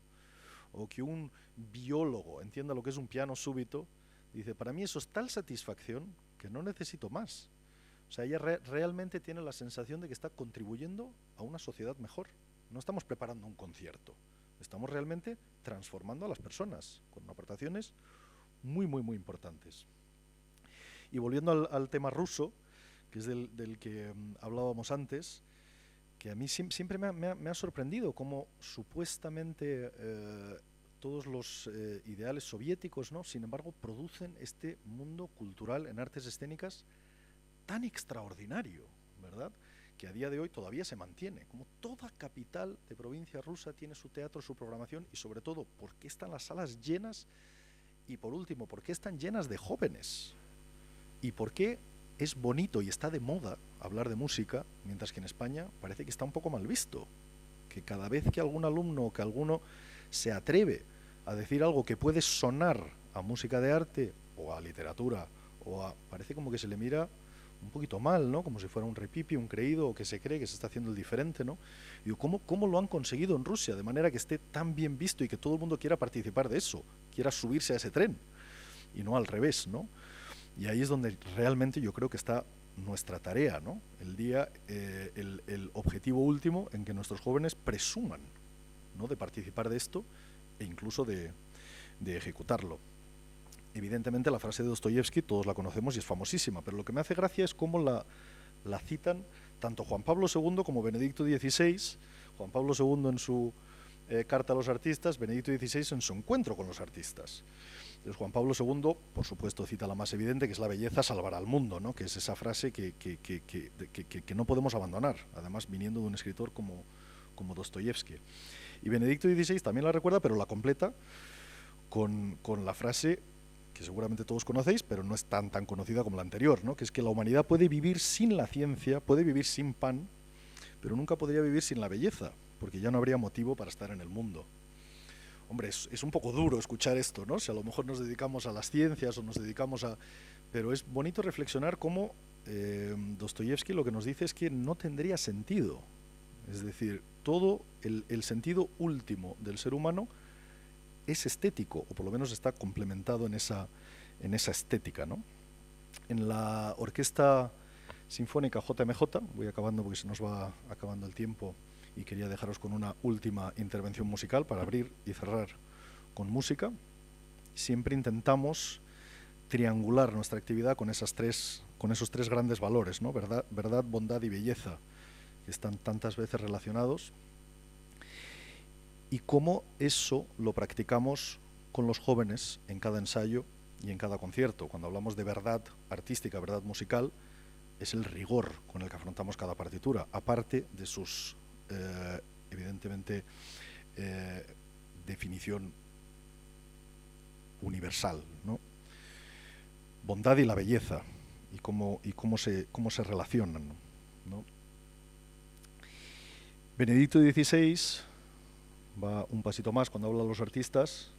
o que un biólogo entienda lo que es un piano súbito, dice, para mí eso es tal satisfacción que no necesito más. O sea, ella realmente tiene la sensación de que está contribuyendo a una sociedad mejor. No estamos preparando un concierto, estamos realmente transformando a las personas con aportaciones muy, muy, muy importantes. Y volviendo al tema ruso, que es del que hablábamos antes, que a mí siempre me ha sorprendido cómo supuestamente todos los ideales soviéticos, ¿no?, sin embargo, producen este mundo cultural en artes escénicas tan extraordinario, ¿verdad?, que a día de hoy todavía se mantiene. Como toda capital de provincia rusa tiene su teatro, su programación, y sobre todo, ¿por qué están las salas llenas? Y por último, ¿por qué están llenas de jóvenes? ¿Y por qué es bonito y está de moda hablar de música, mientras que en España parece que está un poco mal visto? Que cada vez que algún alumno o que alguno se atreve a decir algo que puede sonar a música de arte o a literatura, parece como que se le mira un poquito mal, ¿no? Como si fuera un repipi, un creído, o que se cree que se está haciendo el diferente, ¿no? Y ¿cómo lo han conseguido en Rusia de manera que esté tan bien visto y que todo el mundo quiera participar de eso, quiera subirse a ese tren y no al revés, ¿no? Y ahí es donde realmente yo creo que está nuestra tarea, ¿no? El objetivo último en que nuestros jóvenes presuman, ¿no?, de participar de esto e incluso de ejecutarlo. Evidentemente la frase de Dostoyevsky todos la conocemos y es famosísima, pero lo que me hace gracia es cómo la citan tanto Juan Pablo II como Benedicto XVI. Juan Pablo II en su carta a los artistas, Benedicto XVI en su encuentro con los artistas. Entonces, Juan Pablo II, por supuesto, cita la más evidente, que es la belleza salvará al mundo, ¿no?, que es esa frase que no podemos abandonar, además viniendo de un escritor como Dostoyevsky. Y Benedicto XVI también la recuerda, pero la completa con la frase que seguramente todos conocéis, pero no es tan conocida como la anterior, ¿no?, que es que la humanidad puede vivir sin la ciencia, puede vivir sin pan, pero nunca podría vivir sin la belleza, porque ya no habría motivo para estar en el mundo. Hombre, es un poco duro escuchar esto, ¿no? Si a lo mejor nos dedicamos a las ciencias o nos dedicamos a... Pero es bonito reflexionar cómo Dostoyevsky lo que nos dice es que no tendría sentido. Es decir, todo el sentido último del ser humano es estético, o por lo menos está complementado en esa estética, ¿no? En la Orquesta Sinfónica JMJ, voy acabando porque se nos va acabando el tiempo, y quería dejaros con una última intervención musical para abrir y cerrar con música. Siempre intentamos triangular nuestra actividad con esos tres grandes valores, ¿no? Verdad, bondad y belleza, que están tantas veces relacionados, y cómo eso lo practicamos con los jóvenes en cada ensayo y en cada concierto. Cuando hablamos de verdad artística, verdad musical, es el rigor con el que afrontamos cada partitura, aparte de sus evidentemente definición universal, ¿no? Bondad y la belleza, y cómo se relacionan, ¿no? Benedicto XVI va un pasito más cuando habla a los artistas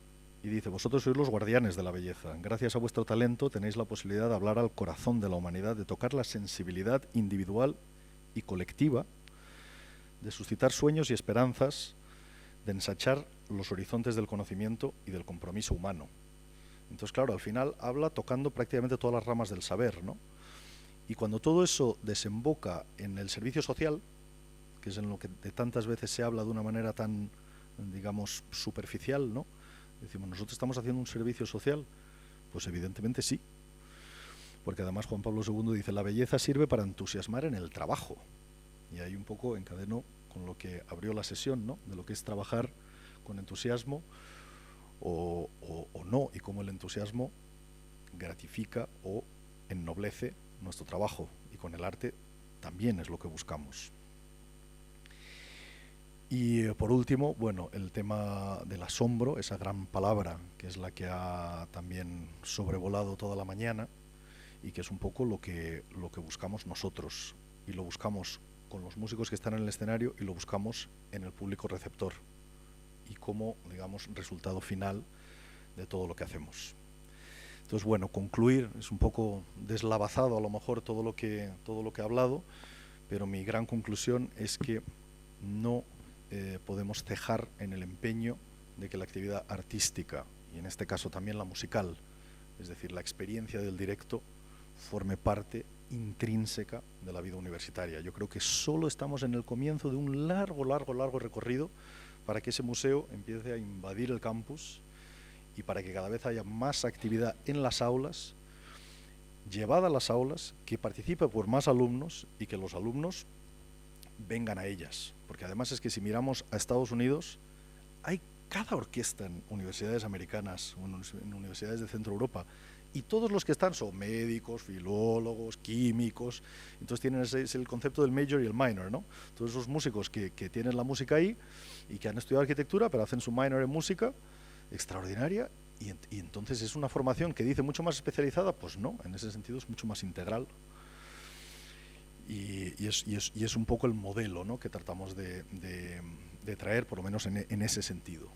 y dice: vosotros sois los guardianes de la belleza. Gracias a vuestro talento tenéis la posibilidad de hablar al corazón de la humanidad, de tocar la sensibilidad individual y colectiva, de suscitar sueños y esperanzas, de ensachar los horizontes del conocimiento y del compromiso humano. Entonces, claro, al final habla tocando prácticamente todas las ramas del saber, ¿no? Y cuando todo eso desemboca en el servicio social, que es en lo que de tantas veces se habla de una manera tan, digamos, superficial, ¿no? Decimos, ¿nosotros estamos haciendo un servicio social? Pues evidentemente sí. Porque además Juan Pablo II dice, la belleza sirve para entusiasmar en el trabajo. Y ahí un poco encadeno con lo que abrió la sesión, ¿no? De lo que es trabajar con entusiasmo o no, y cómo el entusiasmo gratifica o ennoblece nuestro trabajo. Y con el arte también es lo que buscamos. Y por último, bueno, el tema del asombro, esa gran palabra que es la que ha también sobrevolado toda la mañana y que es un poco lo que buscamos nosotros, y lo buscamos con los músicos que están en el escenario y lo buscamos en el público receptor y como, digamos, resultado final de todo lo que hacemos. Entonces, bueno, concluir, es un poco deslavazado a lo mejor todo lo que he hablado, pero mi gran conclusión es que no podemos cejar en el empeño de que la actividad artística, y en este caso también la musical, es decir, la experiencia del directo, forme parte intrínseca de la vida universitaria. Yo creo que solo estamos en el comienzo de un largo recorrido para que ese museo empiece a invadir el campus y para que cada vez haya más actividad en las aulas, llevada a las aulas, que participe por más alumnos y que los alumnos vengan a ellas. Porque además es que si miramos a Estados Unidos, hay cada orquesta en universidades americanas, en universidades de Centro Europa, y todos los que están son médicos, filólogos, químicos. Entonces tienen es el concepto del major y el minor, ¿no? Todos esos músicos que tienen la música ahí y que han estudiado arquitectura, pero hacen su minor en música, extraordinaria, y entonces es una formación que dice mucho más especializada. Pues no, en ese sentido es mucho más integral. Y es un poco el modelo, ¿no?, que tratamos de traer, por lo menos en ese sentido,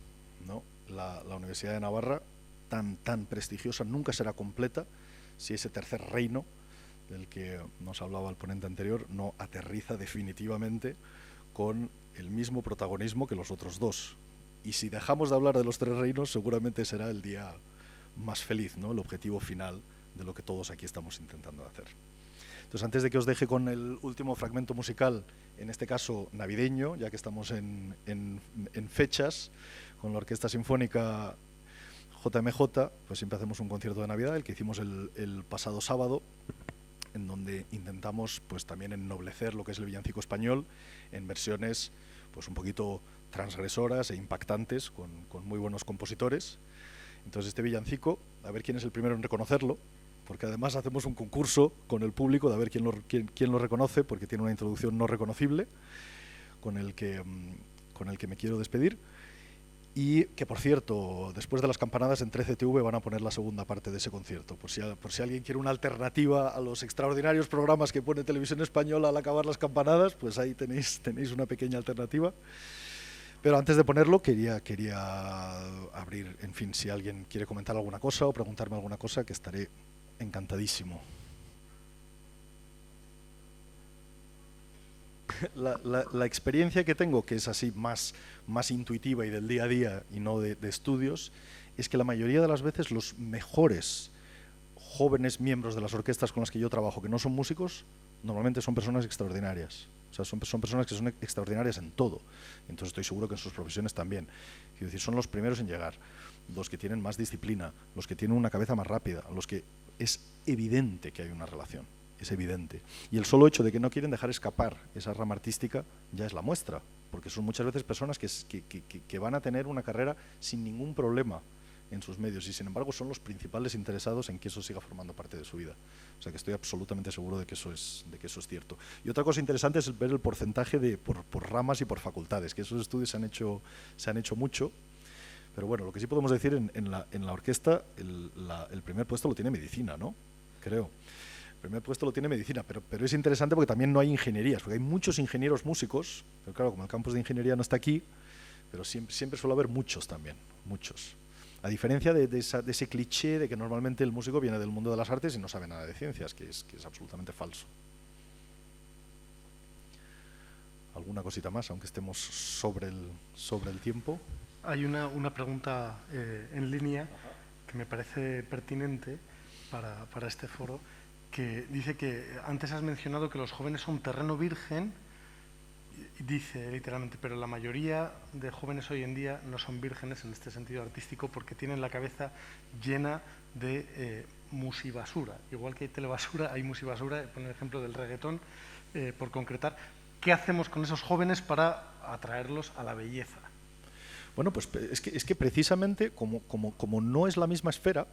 ¿no? La Universidad de Navarra, tan prestigiosa, nunca será completa si ese tercer reino del que nos hablaba el ponente anterior no aterriza definitivamente con el mismo protagonismo que los otros dos. Y si dejamos de hablar de los tres reinos, seguramente será el día más feliz, ¿no?, el objetivo final de lo que todos aquí estamos intentando hacer. Entonces, antes de que os deje con el último fragmento musical, en este caso navideño, ya que estamos en fechas, con la Orquesta Sinfónica JMJ, pues siempre hacemos un concierto de Navidad, el que hicimos el pasado sábado, en donde intentamos pues también ennoblecer lo que es el villancico español en versiones pues un poquito transgresoras e impactantes, con muy buenos compositores. Entonces este villancico, a ver quién es el primero en reconocerlo, porque además hacemos un concurso con el público de a ver quién lo reconoce, porque tiene una introducción no reconocible, con el que me quiero despedir. Y que, por cierto, después de las campanadas en 13TV van a poner la segunda parte de ese concierto, por si alguien quiere una alternativa a los extraordinarios programas que pone Televisión Española al acabar las campanadas, pues ahí tenéis una pequeña alternativa. Pero antes de ponerlo quería abrir, en fin, si alguien quiere comentar alguna cosa o preguntarme alguna cosa, que estaré encantadísimo. La experiencia que tengo, que es así más intuitiva y del día a día y no de estudios, es que la mayoría de las veces los mejores jóvenes miembros de las orquestas con las que yo trabajo, que no son músicos, normalmente son personas extraordinarias. O sea, son personas que son extraordinarias en todo. Entonces estoy seguro que en sus profesiones también. Quiero decir, son los primeros en llegar, los que tienen más disciplina, los que tienen una cabeza más rápida, los que es evidente que hay una relación. Es evidente. Y el solo hecho de que no quieren dejar escapar esa rama artística ya es la muestra, porque son muchas veces personas que van a tener una carrera sin ningún problema en sus medios, y sin embargo son los principales interesados en que eso siga formando parte de su vida. O sea que estoy absolutamente seguro de que eso es cierto. Y otra cosa interesante es ver el porcentaje por ramas y por facultades, que esos estudios se han hecho mucho. Pero bueno, lo que sí podemos decir en la orquesta, el primer puesto lo tiene medicina, ¿no? Creo. El primer puesto lo tiene medicina, pero es interesante porque también no hay ingenierías, porque hay muchos ingenieros músicos, pero claro, como el campus de ingeniería no está aquí, pero siempre suele haber muchos también, muchos. A diferencia de ese cliché de que normalmente el músico viene del mundo de las artes y no sabe nada de ciencias, que es absolutamente falso. ¿Alguna cosita más, aunque estemos sobre el tiempo? Hay una pregunta en línea que me parece pertinente para este foro, que dice que antes has mencionado que los jóvenes son terreno virgen, y dice literalmente, pero la mayoría de jóvenes hoy en día no son vírgenes en este sentido artístico porque tienen la cabeza llena de musibasura. Igual que hay telebasura, hay musibasura. Pone el ejemplo del reggaetón, por concretar. ¿Qué hacemos con esos jóvenes para atraerlos a la belleza? Bueno, pues es que precisamente como no es la misma esfera,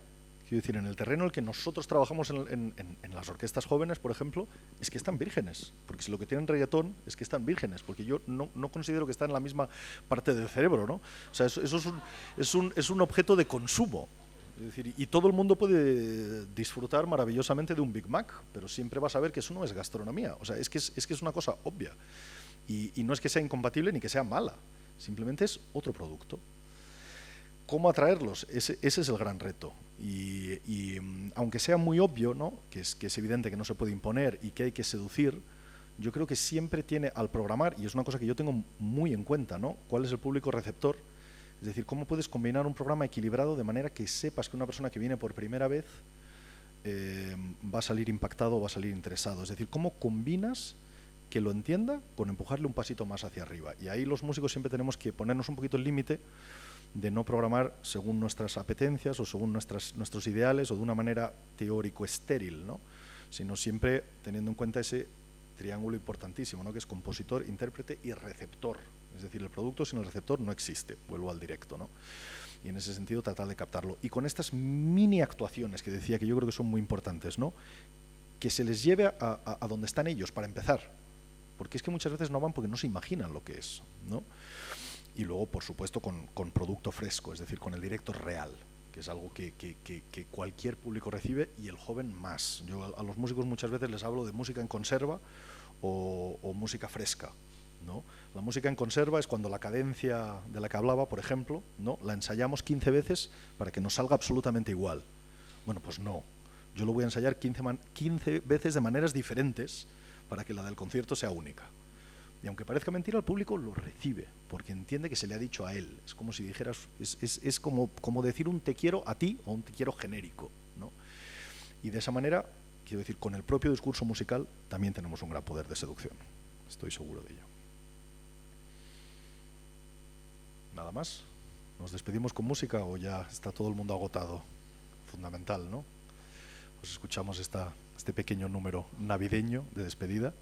quiero decir, en el terreno en el que nosotros trabajamos en las orquestas jóvenes, por ejemplo, es que están vírgenes. Porque si lo que tienen reggaetón es que están vírgenes, porque yo no considero que están en la misma parte del cerebro, ¿no? O sea, eso es un objeto de consumo. Es decir, y todo el mundo puede disfrutar maravillosamente de un Big Mac, pero siempre vas a ver que eso no es gastronomía. O sea, es que es una cosa obvia. Y no es que sea incompatible ni que sea mala, simplemente es otro producto. ¿Cómo atraerlos? Ese es el gran reto. Y aunque sea muy obvio, ¿no? que es evidente que no se puede imponer y que hay que seducir, yo creo que siempre tiene al programar, y es una cosa que yo tengo muy en cuenta, ¿no? ¿Cuál es el público receptor? Es decir, ¿cómo puedes combinar un programa equilibrado de manera que sepas que una persona que viene por primera vez va a salir impactado o va a salir interesado? Es decir, ¿cómo combinas que lo entienda con empujarle un pasito más hacia arriba? Y ahí los músicos siempre tenemos que ponernos un poquito el límite de no programar según nuestras apetencias o según nuestros ideales o de una manera teórico estéril, ¿no? Sino siempre teniendo en cuenta ese triángulo importantísimo, ¿no? Que es compositor, intérprete y receptor. Es decir, el producto sin el receptor no existe, vuelvo al directo, ¿no? Y en ese sentido tratar de captarlo. Y con estas mini actuaciones que decía que yo creo que son muy importantes, ¿no? Que se les lleve a donde están ellos, para empezar. Porque es que muchas veces no van porque no se imaginan lo que es, ¿no? Y luego, por supuesto, con producto fresco, es decir, con el directo real, que es algo que cualquier público recibe y el joven más. Yo a los músicos muchas veces les hablo de música en conserva o música fresca, ¿no? La música en conserva es cuando la cadencia de la que hablaba, por ejemplo, ¿no? La ensayamos 15 veces para que nos salga absolutamente igual. Bueno, pues no. Yo lo voy a ensayar 15 veces de maneras diferentes para que la del concierto sea única. Y aunque parezca mentira, el público lo recibe, porque entiende que se le ha dicho a él. Es como si dijeras, es como decir un te quiero a ti o un te quiero genérico, ¿no? Y de esa manera, quiero decir, con el propio discurso musical también tenemos un gran poder de seducción. Estoy seguro de ello. ¿Nada más? ¿Nos despedimos con música o ya está todo el mundo agotado? Fundamental, ¿no? Pues escuchamos este pequeño número navideño de despedida.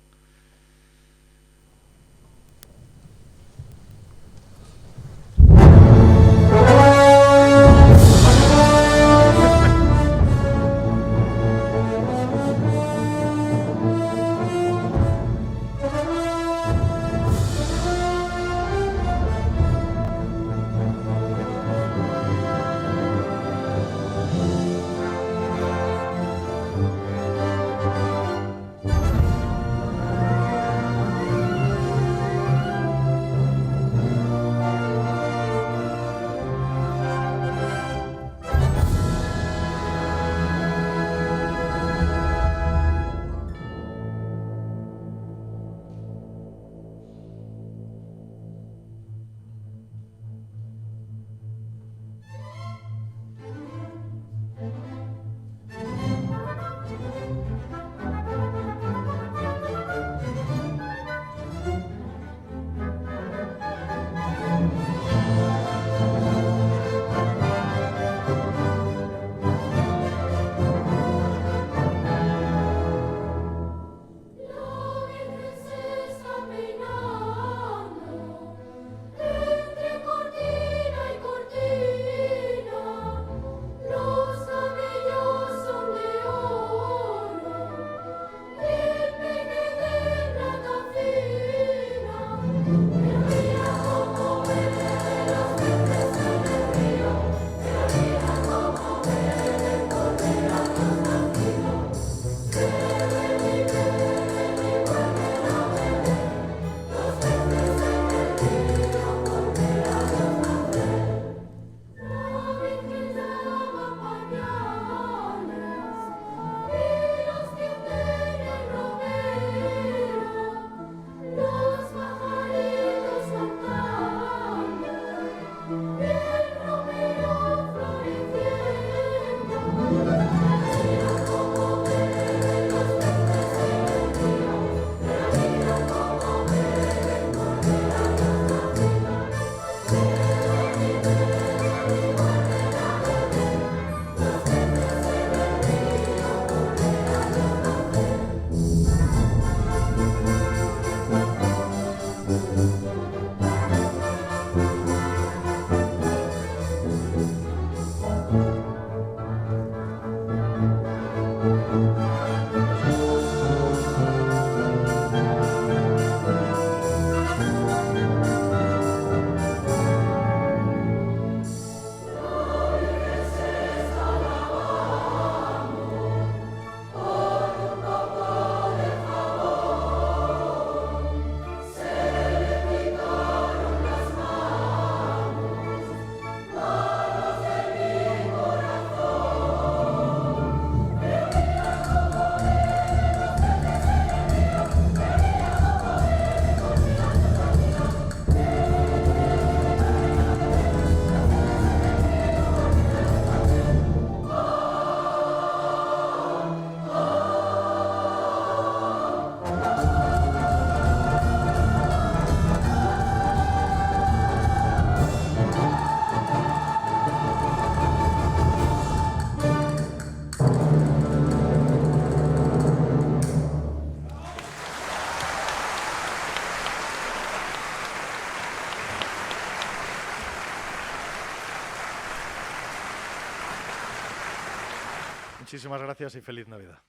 Muchísimas gracias y feliz Navidad.